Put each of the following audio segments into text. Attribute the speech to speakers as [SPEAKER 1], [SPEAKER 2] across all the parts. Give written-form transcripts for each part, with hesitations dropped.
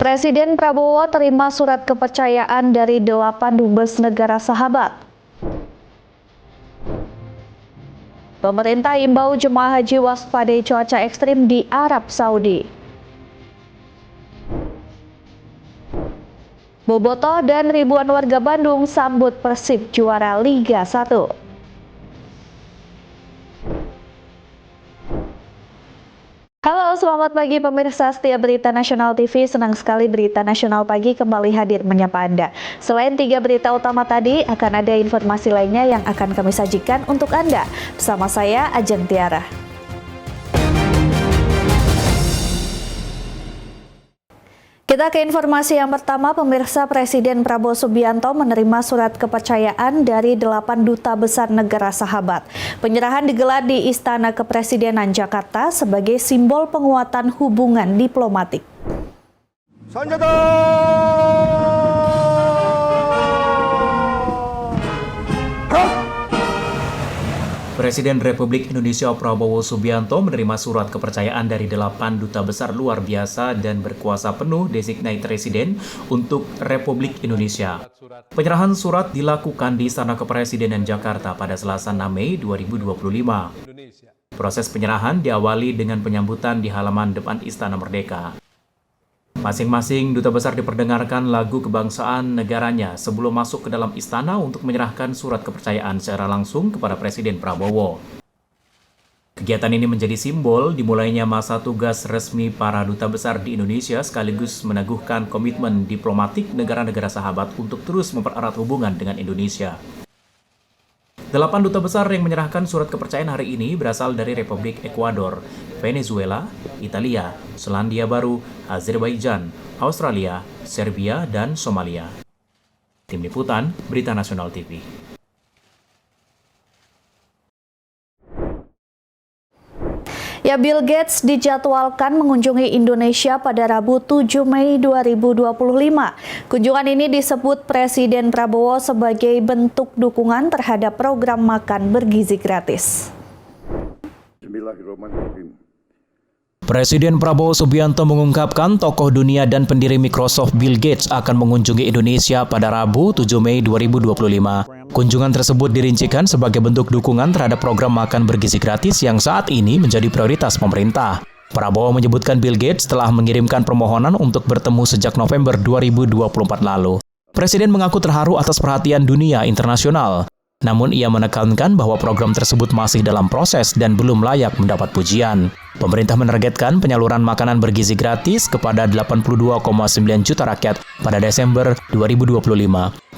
[SPEAKER 1] Presiden Prabowo terima surat kepercayaan dari 8 dubes negara sahabat. Pemerintah imbau jemaah haji waspadai cuaca ekstrim di Arab Saudi. Bobotoh dan ribuan warga Bandung sambut Persib juara Liga 1. Halo, selamat pagi pemirsa setia Berita Nasional TV. Senang sekali Berita Nasional Pagi kembali hadir menyapa Anda. Selain 3 berita utama tadi, akan ada informasi lainnya yang akan kami sajikan untuk Anda. Bersama saya, Ajeng Tiara. Kita ke informasi yang pertama, pemirsa. Presiden Prabowo Subianto menerima surat kepercayaan dari 8 duta besar negara sahabat. Penyerahan digelar di Istana Kepresidenan Jakarta sebagai simbol penguatan hubungan diplomatik.
[SPEAKER 2] Presiden Republik Indonesia Prabowo Subianto menerima surat kepercayaan dari 8 duta besar luar biasa dan berkuasa penuh designated resident untuk Republik Indonesia. Penyerahan surat dilakukan di Istana Kepresidenan Jakarta pada Selasa 6 Mei 2025. Proses penyerahan diawali dengan penyambutan di halaman depan Istana Merdeka. Masing-masing duta besar diperdengarkan lagu kebangsaan negaranya sebelum masuk ke dalam istana untuk menyerahkan surat kepercayaan secara langsung kepada Presiden Prabowo. Kegiatan ini menjadi simbol dimulainya masa tugas resmi para duta besar di Indonesia sekaligus meneguhkan komitmen diplomatik negara-negara sahabat untuk terus mempererat hubungan dengan Indonesia. 8 duta besar yang menyerahkan surat kepercayaan hari ini berasal dari Republik Ekuador, Venezuela, Italia, Selandia Baru, Azerbaijan, Australia, Serbia, dan Somalia. Tim Liputan, Berita Nasional TV.
[SPEAKER 1] Ya, Bill Gates dijadwalkan mengunjungi Indonesia pada Rabu 7 Mei 2025. Kunjungan ini disebut Presiden Prabowo sebagai bentuk dukungan terhadap program makan bergizi gratis.
[SPEAKER 2] Presiden Prabowo Subianto mengungkapkan tokoh dunia dan pendiri Microsoft Bill Gates akan mengunjungi Indonesia pada Rabu 7 Mei 2025. Kunjungan tersebut dirincikan sebagai bentuk dukungan terhadap program makan bergizi gratis yang saat ini menjadi prioritas pemerintah. Prabowo menyebutkan Bill Gates telah mengirimkan permohonan untuk bertemu sejak November 2024 lalu. Presiden mengaku terharu atas perhatian dunia internasional. Namun ia menekankan bahwa program tersebut masih dalam proses dan belum layak mendapat pujian. Pemerintah menargetkan penyaluran makanan bergizi gratis kepada 82,9 juta rakyat pada Desember 2025.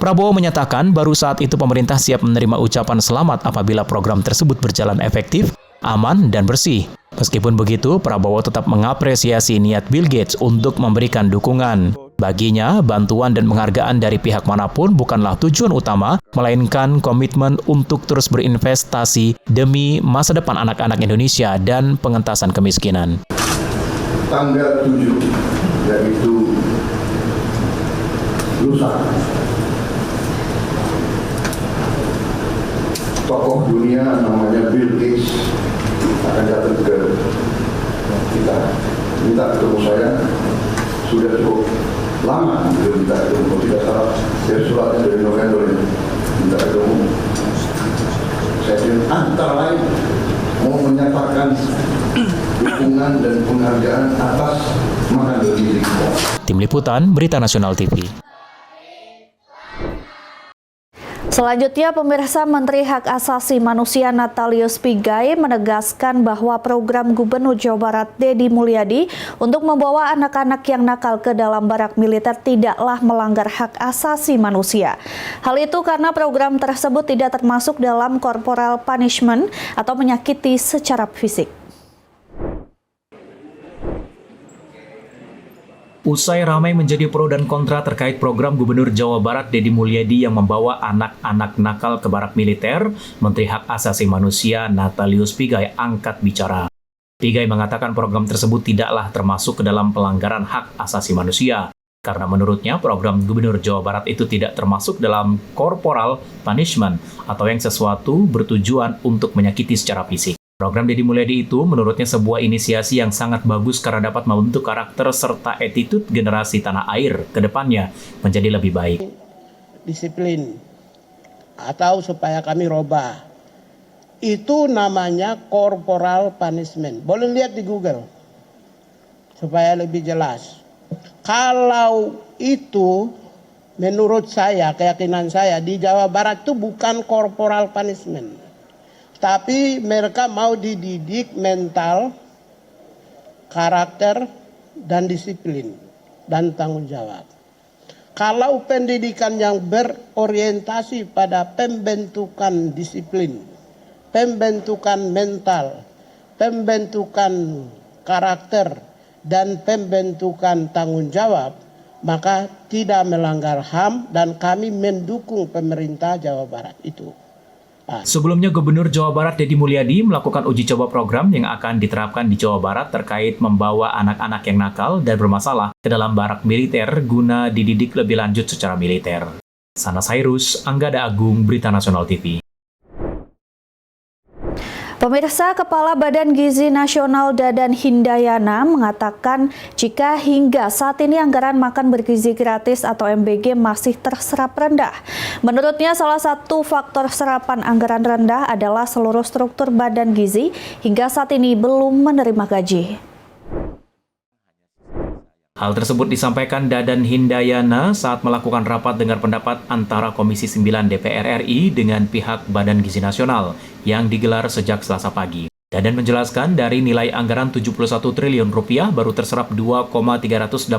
[SPEAKER 2] Prabowo menyatakan baru saat itu pemerintah siap menerima ucapan selamat apabila program tersebut berjalan efektif, aman, dan bersih. Meskipun begitu, Prabowo tetap mengapresiasi niat Bill Gates untuk memberikan dukungan. Baginya, bantuan dan penghargaan dari pihak manapun bukanlah tujuan utama, melainkan komitmen untuk terus berinvestasi demi masa depan anak-anak Indonesia dan pengentasan kemiskinan.
[SPEAKER 3] Tanggal 7, yaitu lusa, tokoh dunia namanya Bill Gates akan datang ke kita, minta ketemu saya. Sudah cukup lama belum minta ketemu, tidak salah dari suratnya dari November ini minta ketemu. Saya bilang antara lain mau menyatakan dukungan dan penghargaan atas makan bergizi.
[SPEAKER 2] Tim Liputan, Berita Nasional TV.
[SPEAKER 1] Selanjutnya, pemirsa, Menteri Hak Asasi Manusia Natalius Pigai menegaskan bahwa program Gubernur Jawa Barat Deddy Mulyadi untuk membawa anak-anak yang nakal ke dalam barak militer tidaklah melanggar hak asasi manusia. Hal itu karena program tersebut tidak termasuk dalam corporal punishment atau menyakiti secara fisik.
[SPEAKER 2] Usai ramai menjadi pro dan kontra terkait program Gubernur Jawa Barat Deddy Mulyadi yang membawa anak-anak nakal ke barak militer, Menteri Hak Asasi Manusia Natalius Pigai angkat bicara. Pigai mengatakan program tersebut tidaklah termasuk ke dalam pelanggaran hak asasi manusia, karena menurutnya program Gubernur Jawa Barat itu tidak termasuk dalam corporal punishment atau yang sesuatu bertujuan untuk menyakiti secara fisik. Program Deddy Mulyadi itu menurutnya sebuah inisiasi yang sangat bagus karena dapat membentuk karakter serta attitude generasi tanah air ke depannya menjadi lebih baik.
[SPEAKER 4] Disiplin atau supaya kami robah. Itu namanya corporal punishment. Boleh lihat di Google supaya lebih jelas. Kalau itu menurut saya, keyakinan saya di Jawa Barat itu bukan corporal punishment. Tapi mereka mau dididik mental, karakter, dan disiplin, dan tanggung jawab. Kalau pendidikan yang berorientasi pada pembentukan disiplin, pembentukan mental, pembentukan karakter, dan pembentukan tanggung jawab, maka tidak melanggar HAM dan kami mendukung pemerintah Jawa Barat itu.
[SPEAKER 2] Sebelumnya, Gubernur Jawa Barat Deddy Mulyadi melakukan uji coba program yang akan diterapkan di Jawa Barat terkait membawa anak-anak yang nakal dan bermasalah ke dalam barak militer guna dididik lebih lanjut secara militer. Sana Cyrus, Anggada Agung, Berita Nasional TV.
[SPEAKER 1] Pemirsa, Kepala Badan Gizi Nasional Dadan Hindayana mengatakan jika hingga saat ini anggaran makan bergizi gratis atau MBG masih terserap rendah. Menurutnya salah satu faktor serapan anggaran rendah adalah seluruh struktur badan gizi hingga saat ini belum menerima gaji.
[SPEAKER 2] Hal tersebut disampaikan Dadan Hindayana saat melakukan rapat dengar pendapat antara Komisi 9 DPR RI dengan pihak Badan Gizi Nasional yang digelar sejak Selasa pagi. Dadan menjelaskan dari nilai anggaran 71 triliun rupiah baru terserap 2,386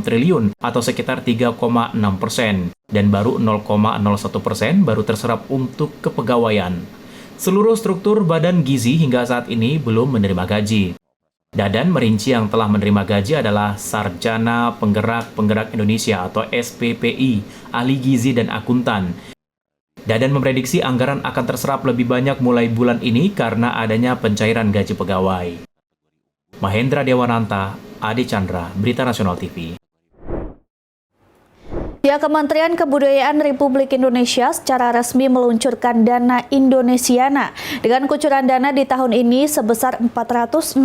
[SPEAKER 2] triliun atau sekitar 3,6%, dan baru 0,01% baru terserap untuk kepegawaian. Seluruh struktur badan gizi hingga saat ini belum menerima gaji. Dadan merinci yang telah menerima gaji adalah Sarjana Penggerak Indonesia atau SPPI, ahli gizi dan akuntan. Dadan memprediksi anggaran akan terserap lebih banyak mulai bulan ini karena adanya pencairan gaji pegawai. Mahendra Dewananta, Adi Chandra, Berita Nasional TV.
[SPEAKER 1] Ya, Kementerian Kebudayaan Republik Indonesia secara resmi meluncurkan Dana Indonesiana dengan kucuran dana di tahun ini sebesar 465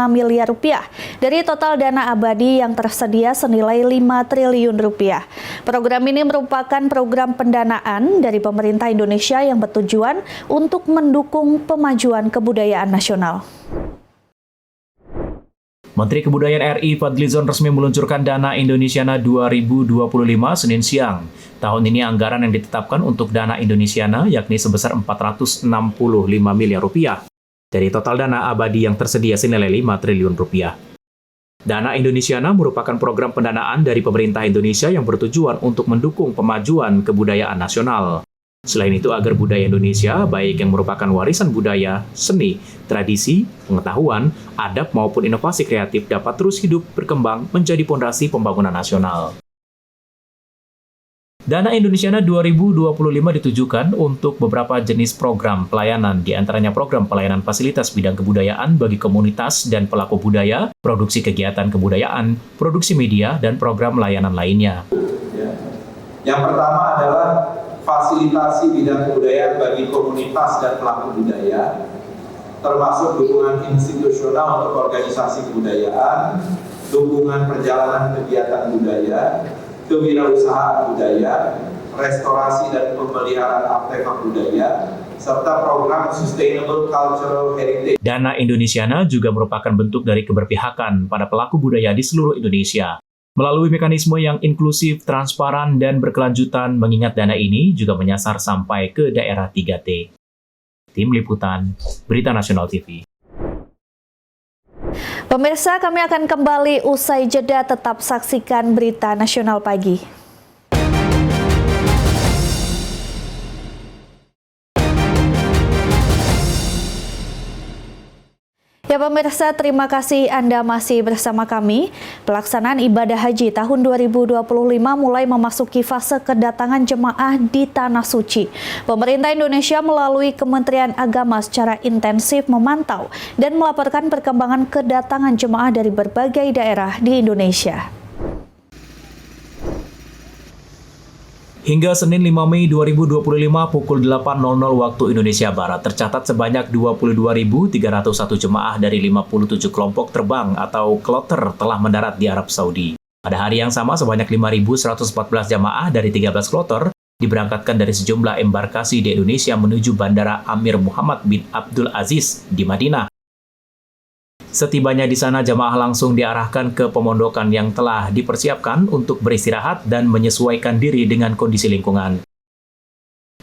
[SPEAKER 1] miliar rupiah dari total dana abadi yang tersedia senilai 5 triliun rupiah. Program ini merupakan program pendanaan dari pemerintah Indonesia yang bertujuan untuk mendukung pemajuan kebudayaan nasional.
[SPEAKER 2] Menteri Kebudayaan RI Fadlizon resmi meluncurkan Dana Indonesiana 2025 Senin siang. Tahun ini anggaran yang ditetapkan untuk Dana Indonesiana yakni sebesar 465 miliar rupiah dari total dana abadi yang tersedia senilai 5 triliun rupiah. Dana Indonesiana merupakan program pendanaan dari pemerintah Indonesia yang bertujuan untuk mendukung pemajuan kebudayaan nasional. Selain itu, agar budaya Indonesia, baik yang merupakan warisan budaya, seni, tradisi, pengetahuan, adab maupun inovasi kreatif dapat terus hidup berkembang menjadi pondasi pembangunan nasional. Dana Indonesiana 2025 ditujukan untuk beberapa jenis program pelayanan, di antaranya program pelayanan fasilitas bidang kebudayaan bagi komunitas dan pelaku budaya, produksi kegiatan kebudayaan, produksi media, dan program layanan lainnya.
[SPEAKER 5] Yang pertama adalah fasilitasi bidang kebudayaan bagi komunitas dan pelaku budaya, termasuk dukungan institusional untuk organisasi kebudayaan, dukungan perjalanan kegiatan budaya, kewirausahaan budaya, restorasi dan pemeliharaan artefak budaya, serta program Sustainable Cultural Heritage.
[SPEAKER 2] Dana Indonesiana juga merupakan bentuk dari keberpihakan pada pelaku budaya di seluruh Indonesia. Melalui mekanisme yang inklusif, transparan, dan berkelanjutan, mengingat dana ini juga menyasar sampai ke daerah 3T. Tim Liputan, Berita Nasional TV.
[SPEAKER 1] Pemirsa, kami akan kembali usai jeda, tetap saksikan Berita Nasional Pagi. Ya pemirsa, terima kasih Anda masih bersama kami. Pelaksanaan ibadah haji tahun 2025 mulai memasuki fase kedatangan jemaah di Tanah Suci. Pemerintah Indonesia melalui Kementerian Agama secara intensif memantau dan melaporkan perkembangan kedatangan jemaah dari berbagai daerah di Indonesia.
[SPEAKER 2] Hingga Senin 5 Mei 2025 pukul 8.00 waktu Indonesia Barat tercatat sebanyak 22.301 jemaah dari 57 kelompok terbang atau kloter telah mendarat di Arab Saudi. Pada hari yang sama sebanyak 5.114 jemaah dari 13 kloter diberangkatkan dari sejumlah embarkasi di Indonesia menuju Bandara Amir Muhammad bin Abdul Aziz di Madinah. Setibanya di sana, jemaah langsung diarahkan ke pemondokan yang telah dipersiapkan untuk beristirahat dan menyesuaikan diri dengan kondisi lingkungan.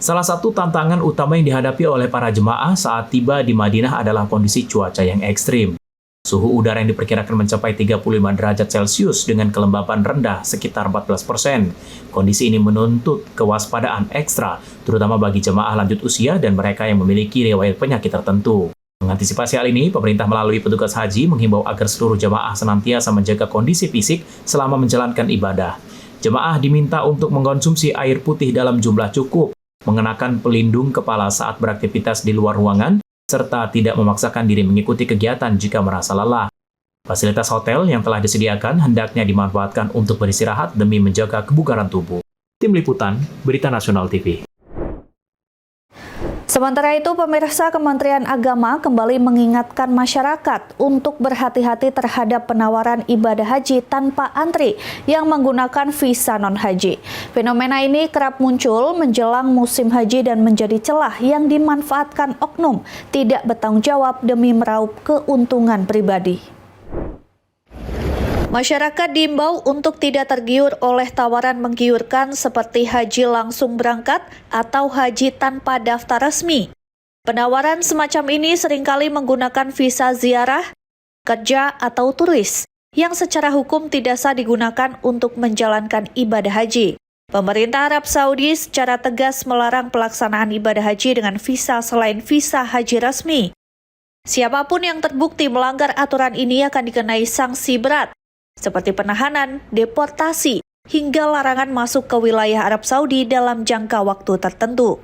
[SPEAKER 2] Salah satu tantangan utama yang dihadapi oleh para jemaah saat tiba di Madinah adalah kondisi cuaca yang ekstrim. Suhu udara yang diperkirakan mencapai 35 derajat Celcius dengan kelembapan rendah sekitar 14%. Kondisi ini menuntut kewaspadaan ekstra, terutama bagi jemaah lanjut usia dan mereka yang memiliki riwayat penyakit tertentu. Mengantisipasi hal ini, pemerintah melalui petugas haji menghimbau agar seluruh jemaah senantiasa menjaga kondisi fisik selama menjalankan ibadah. Jemaah diminta untuk mengkonsumsi air putih dalam jumlah cukup, mengenakan pelindung kepala saat beraktivitas di luar ruangan, serta tidak memaksakan diri mengikuti kegiatan jika merasa lelah. Fasilitas hotel yang telah disediakan hendaknya dimanfaatkan untuk beristirahat demi menjaga kebugaran tubuh. Tim Liputan, Berita Nasional TV.
[SPEAKER 1] Sementara itu, pemirsa, Kementerian Agama kembali mengingatkan masyarakat untuk berhati-hati terhadap penawaran ibadah haji tanpa antri yang menggunakan visa non-haji. Fenomena ini kerap muncul menjelang musim haji dan menjadi celah yang dimanfaatkan oknum tidak bertanggung jawab demi meraup keuntungan pribadi. Masyarakat diimbau untuk tidak tergiur oleh tawaran menggiurkan seperti haji langsung berangkat atau haji tanpa daftar resmi. Penawaran semacam ini seringkali menggunakan visa ziarah, kerja, atau turis, yang secara hukum tidak sah digunakan untuk menjalankan ibadah haji. Pemerintah Arab Saudi secara tegas melarang pelaksanaan ibadah haji dengan visa selain visa haji resmi. Siapapun yang terbukti melanggar aturan ini akan dikenai sanksi berat, seperti penahanan, deportasi, hingga larangan masuk ke wilayah Arab Saudi dalam jangka waktu tertentu.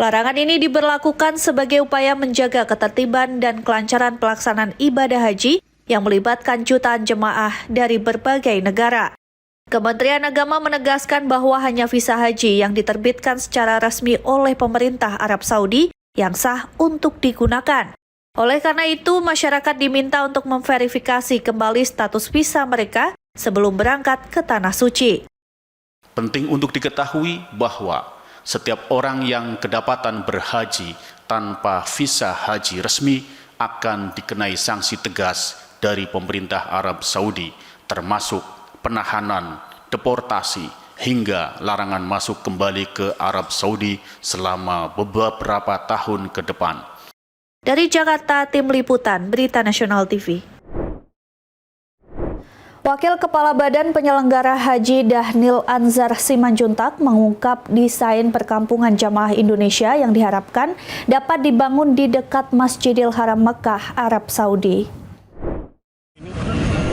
[SPEAKER 1] Larangan ini diberlakukan sebagai upaya menjaga ketertiban dan kelancaran pelaksanaan ibadah haji yang melibatkan jutaan jemaah dari berbagai negara. Kementerian Agama menegaskan bahwa hanya visa haji yang diterbitkan secara resmi oleh pemerintah Arab Saudi yang sah untuk digunakan. Oleh karena itu, masyarakat diminta untuk memverifikasi kembali status visa mereka sebelum berangkat ke Tanah Suci.
[SPEAKER 6] Penting untuk diketahui bahwa setiap orang yang kedapatan berhaji tanpa visa haji resmi akan dikenai sanksi tegas dari pemerintah Arab Saudi, termasuk penahanan, deportasi, hingga larangan masuk kembali ke Arab Saudi selama beberapa tahun ke depan.
[SPEAKER 1] Dari Jakarta, Tim Liputan, Berita Nasional TV. Wakil Kepala Badan Penyelenggara Haji Dhanil Anzar Simanjuntak mengungkap desain perkampungan jamaah Indonesia yang diharapkan dapat dibangun di dekat Masjidil Haram Mekah, Arab Saudi.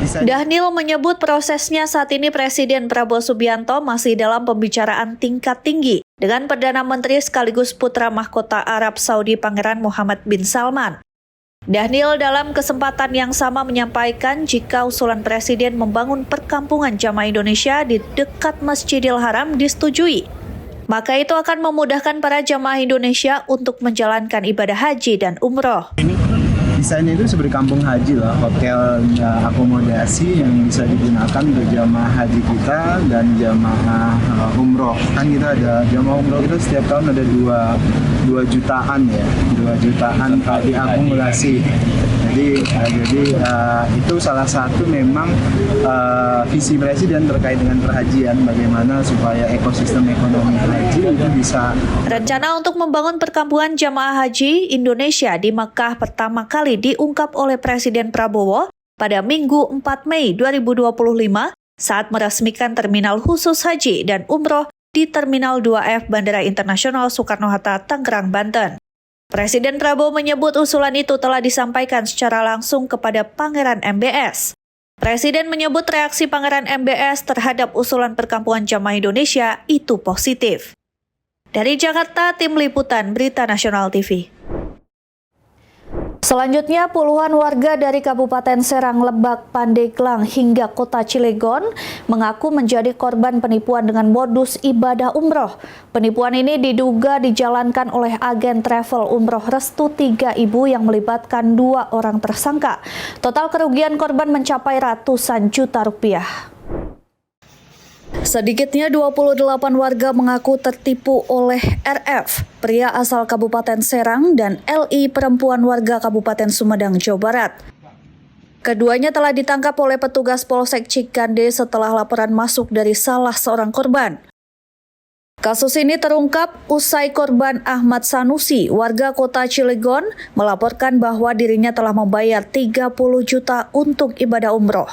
[SPEAKER 1] Dhanil menyebut prosesnya saat ini Presiden Prabowo Subianto masih dalam pembicaraan tingkat tinggi dengan Perdana Menteri sekaligus putra mahkota Arab Saudi Pangeran Muhammad bin Salman. Dhanil dalam kesempatan yang sama menyampaikan jika usulan Presiden membangun perkampungan jamaah Indonesia di dekat Masjidil Haram disetujui, maka itu akan memudahkan para jamaah Indonesia untuk menjalankan ibadah haji dan umroh.
[SPEAKER 7] Desainnya itu seperti kampung haji lah, hotel akomodasi yang bisa digunakan untuk jamaah haji kita dan jamaah umroh. Kan kita ada jamaah umroh kita setiap tahun ada 2 jutaan ya, 2 jutaan diakumulasi. Jadi itu salah satu memang visi Presiden terkait dengan perhajian, bagaimana supaya ekosistem ekonomi haji itu bisa.
[SPEAKER 1] Rencana untuk membangun perkampungan jamaah haji Indonesia di Makkah pertama kali diungkap oleh Presiden Prabowo pada Minggu 4 Mei 2025 saat meresmikan terminal khusus haji dan umroh di Terminal 2F Bandara Internasional Soekarno-Hatta, Tangerang, Banten. Presiden Prabowo menyebut usulan itu telah disampaikan secara langsung kepada Pangeran MBS. Presiden menyebut reaksi Pangeran MBS terhadap usulan perkampungan jamaah Indonesia itu positif. Dari Jakarta, Tim Liputan, Berita Nasional TV. Selanjutnya, puluhan warga dari Kabupaten Serang, Lebak, Pandeglang hingga Kota Cilegon mengaku menjadi korban penipuan dengan modus ibadah umroh. Penipuan ini diduga dijalankan oleh agen travel umroh Restu 3 Ibu yang melibatkan 2 orang tersangka. Total kerugian korban mencapai ratusan juta rupiah. Sedikitnya 28 warga mengaku tertipu oleh RF, pria asal Kabupaten Serang, dan LI, perempuan warga Kabupaten Sumedang, Jawa Barat. Keduanya telah ditangkap oleh petugas Polsek Cikande setelah laporan masuk dari salah seorang korban. Kasus ini terungkap usai korban Ahmad Sanusi, warga Kota Cilegon, melaporkan bahwa dirinya telah membayar 30 juta untuk ibadah umroh.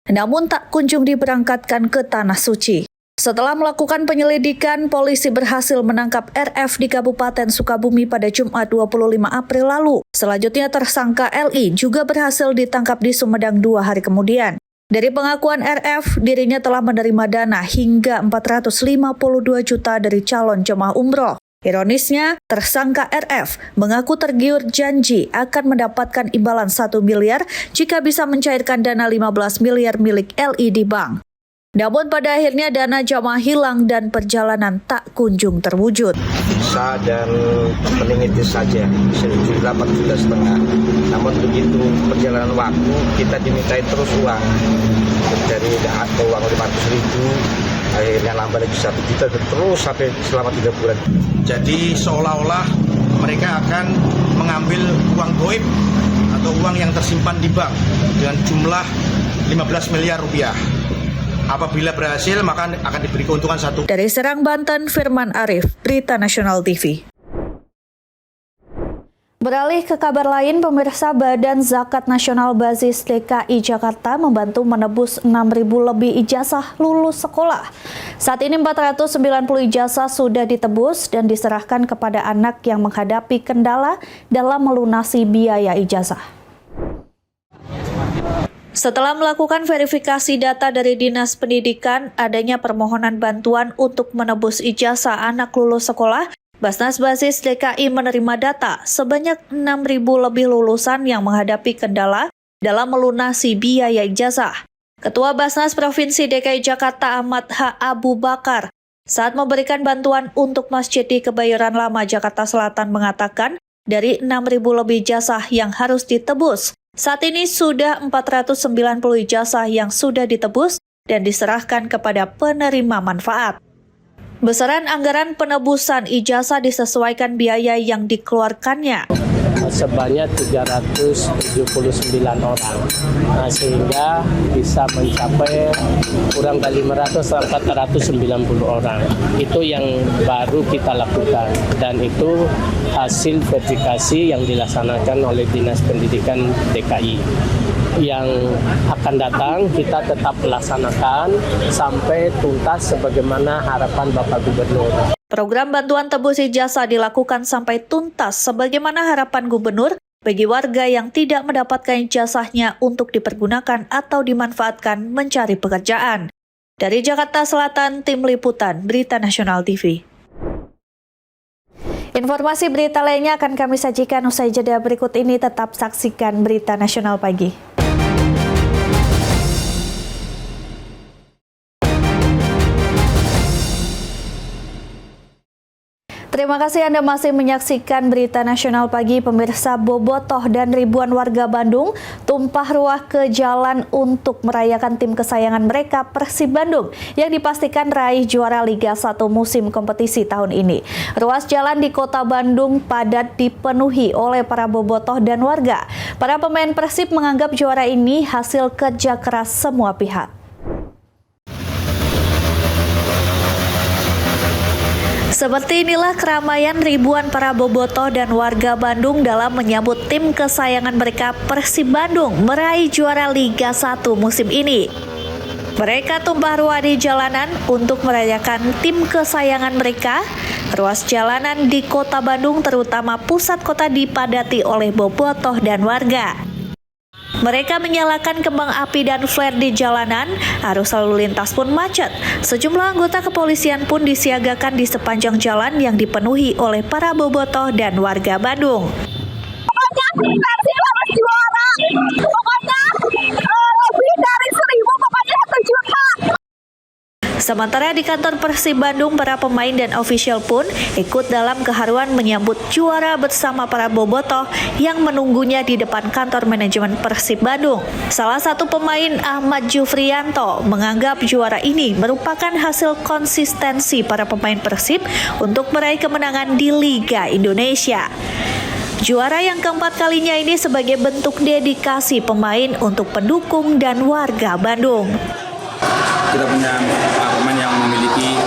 [SPEAKER 1] Namun tak kunjung diberangkatkan ke Tanah Suci. Setelah melakukan penyelidikan, polisi berhasil menangkap RF di Kabupaten Sukabumi pada Jumat 25 April lalu. Selanjutnya tersangka LI juga berhasil ditangkap di Sumedang 2 hari kemudian. Dari pengakuan RF, dirinya telah menerima dana hingga 452 juta dari calon jemaah umroh. Ironisnya, tersangka RF mengaku tergiur janji akan mendapatkan imbalan 1 miliar jika bisa mencairkan dana 15 miliar milik LI di bank. Namun pada akhirnya dana jamaah hilang dan perjalanan tak kunjung terwujud.
[SPEAKER 8] Visa dan meningitis saja, bisa dijual 8,5 juta. Namun begitu perjalanan waktu, kita dimintai terus uang. Dari uang 500.000, akhirnya nambah lagi 1 juta, terus sampai selama 3 bulan.
[SPEAKER 9] Jadi seolah-olah mereka akan mengambil uang goib atau uang yang tersimpan di bank dengan jumlah 15 miliar rupiah. Apabila berhasil, maka akan diberi keuntungan 1.
[SPEAKER 1] Dari Serang, Banten, Firman Arif, Berita Nasional TV. Beralih ke kabar lain, pemirsa, Badan Zakat Nasional Basis DKI Jakarta membantu menebus 6.000 lebih ijazah lulus sekolah. Saat ini 490 ijazah sudah ditebus dan diserahkan kepada anak yang menghadapi kendala dalam melunasi biaya ijazah. Setelah melakukan verifikasi data dari Dinas Pendidikan, adanya permohonan bantuan untuk menebus ijazah anak lulus sekolah, Basnas Basis DKI menerima data sebanyak 6.000 lebih lulusan yang menghadapi kendala dalam melunasi biaya ijazah. Ketua Basnas Provinsi DKI Jakarta Ahmad H. Abu Bakar saat memberikan bantuan untuk Masjid di Kebayoran Lama, Jakarta Selatan mengatakan dari 6.000 lebih ijazah yang harus ditebus, saat ini sudah 490 ijazah yang sudah ditebus dan diserahkan kepada penerima manfaat. Besaran anggaran penebusan ijazah disesuaikan biaya yang dikeluarkannya.
[SPEAKER 10] Sebanyak 379 orang, sehingga bisa mencapai kurang dari 490 orang. Itu yang baru kita lakukan, dan itu hasil verifikasi yang dilaksanakan oleh Dinas Pendidikan DKI. Yang akan datang kita tetap laksanakan sampai tuntas sebagaimana harapan Bapak Gubernur.
[SPEAKER 1] Program bantuan tebus ijazah dilakukan sampai tuntas sebagaimana harapan Gubernur bagi warga yang tidak mendapatkan ijazahnya untuk dipergunakan atau dimanfaatkan mencari pekerjaan. Dari Jakarta Selatan, Tim Liputan, Berita Nasional TV. Informasi berita lainnya akan kami sajikan usai jeda berikut ini. Tetap saksikan Berita Nasional Pagi. Terima kasih Anda masih menyaksikan Berita Nasional Pagi. Pemirsa, bobotoh dan ribuan warga Bandung tumpah ruah ke jalan untuk merayakan tim kesayangan mereka, Persib Bandung, yang dipastikan raih juara Liga 1 musim kompetisi tahun ini. Ruas jalan di kota Bandung padat dipenuhi oleh para bobotoh dan warga. Para pemain Persib menganggap juara ini hasil kerja keras semua pihak. Seperti inilah keramaian ribuan para bobotoh dan warga Bandung dalam menyambut tim kesayangan mereka, Persib Bandung, meraih juara Liga 1 musim ini. Mereka tumpah ruah di jalanan untuk merayakan tim kesayangan mereka. Ruas jalanan di kota Bandung, terutama pusat kota, dipadati oleh bobotoh dan warga. Mereka menyalakan kembang api dan flare di jalanan, arus lalu lintas pun macet. Sejumlah anggota kepolisian pun disiagakan di sepanjang jalan yang dipenuhi oleh para bobotoh dan warga Bandung.
[SPEAKER 11] Persib harus juara. Pokoknya lebih dari 1.000, pokoknya 1 juta.
[SPEAKER 1] Sementara di kantor Persib Bandung, para pemain dan ofisial pun ikut dalam keharuan menyambut juara bersama para bobotoh yang menunggunya di depan kantor manajemen Persib Bandung. Salah satu pemain, Ahmad Jufrianto, menganggap juara ini merupakan hasil konsistensi para pemain Persib untuk meraih kemenangan di Liga Indonesia. Juara yang keempat kalinya ini sebagai bentuk dedikasi pemain untuk pendukung dan warga Bandung.
[SPEAKER 12] Kita punya pemain yang memiliki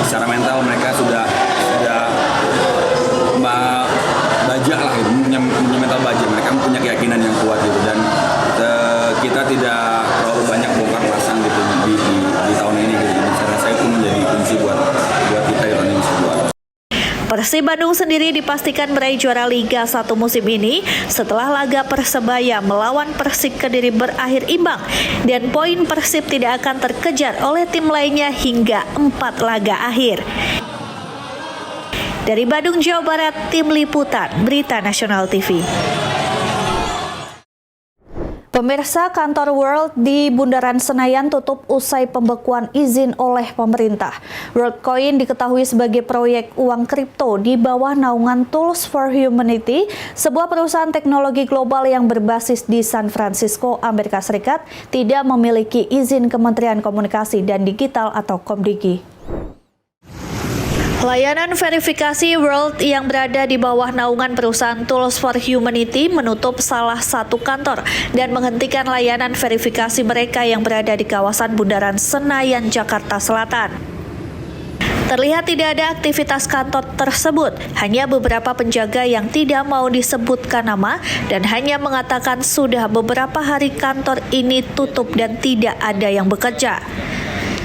[SPEAKER 12] secara mental mereka sudah baja lah gitu, punya mental baja, mereka punya keyakinan yang kuat gitu, dan kita tidak terlalu banyak bongkar pasang gitu di tahun ini gitu. Saya rasa itu menjadi kunci buat kita di tahun ini bisa juara.
[SPEAKER 1] Persib Bandung sendiri dipastikan meraih juara Liga 1 musim ini setelah laga Persebaya melawan Persik Kediri berakhir imbang dan poin Persib tidak akan terkejar oleh tim lainnya hingga 4 laga akhir. Dari Bandung, Jawa Barat, Tim Liputan, Berita Nasional TV. Pemirsa, kantor World di Bundaran Senayan tutup usai pembekuan izin oleh pemerintah. WorldCoin diketahui sebagai proyek uang kripto di bawah naungan Tools for Humanity, sebuah perusahaan teknologi global yang berbasis di San Francisco, Amerika Serikat, tidak memiliki izin Kementerian Komunikasi dan Digital atau Komdigi. Layanan verifikasi World yang berada di bawah naungan perusahaan Tools for Humanity menutup salah satu kantor dan menghentikan layanan verifikasi mereka yang berada di kawasan Bundaran Senayan, Jakarta Selatan. Terlihat tidak ada aktivitas kantor tersebut, hanya beberapa penjaga yang tidak mau disebutkan nama dan hanya mengatakan sudah beberapa hari kantor ini tutup dan tidak ada yang bekerja.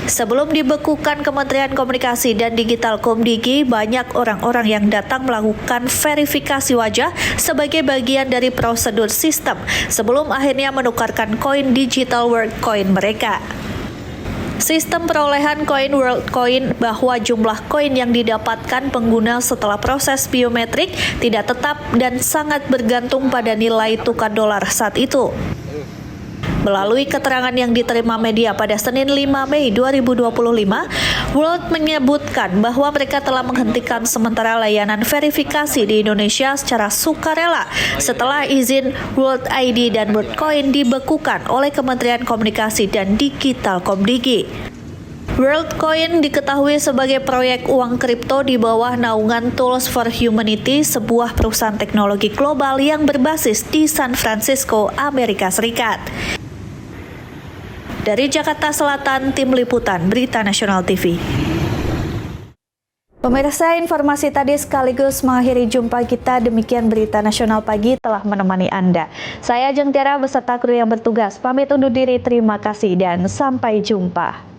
[SPEAKER 1] Sebelum dibekukan Kementerian Komunikasi dan Digital Komdigi, banyak orang-orang yang datang melakukan verifikasi wajah sebagai bagian dari prosedur sistem sebelum akhirnya menukarkan koin digital WorldCoin mereka. Sistem perolehan koin WorldCoin bahwa jumlah koin yang didapatkan pengguna setelah proses biometrik tidak tetap dan sangat bergantung pada nilai tukar dolar saat itu. Melalui keterangan yang diterima media pada Senin 5 Mei 2025, World menyebutkan bahwa mereka telah menghentikan sementara layanan verifikasi di Indonesia secara sukarela setelah izin World ID dan WorldCoin dibekukan oleh Kementerian Komunikasi dan Digital Komdigi. WorldCoin diketahui sebagai proyek uang kripto di bawah naungan Tools for Humanity, sebuah perusahaan teknologi global yang berbasis di San Francisco, Amerika Serikat. Dari Jakarta Selatan, Tim Liputan, Berita Nasional TV. Pemirsa, informasi tadi sekaligus mengakhiri jumpa kita. Demikian Berita Nasional Pagi telah menemani Anda. Saya Ajeng Tiara beserta kru yang bertugas pamit undur diri. Terima kasih dan sampai jumpa.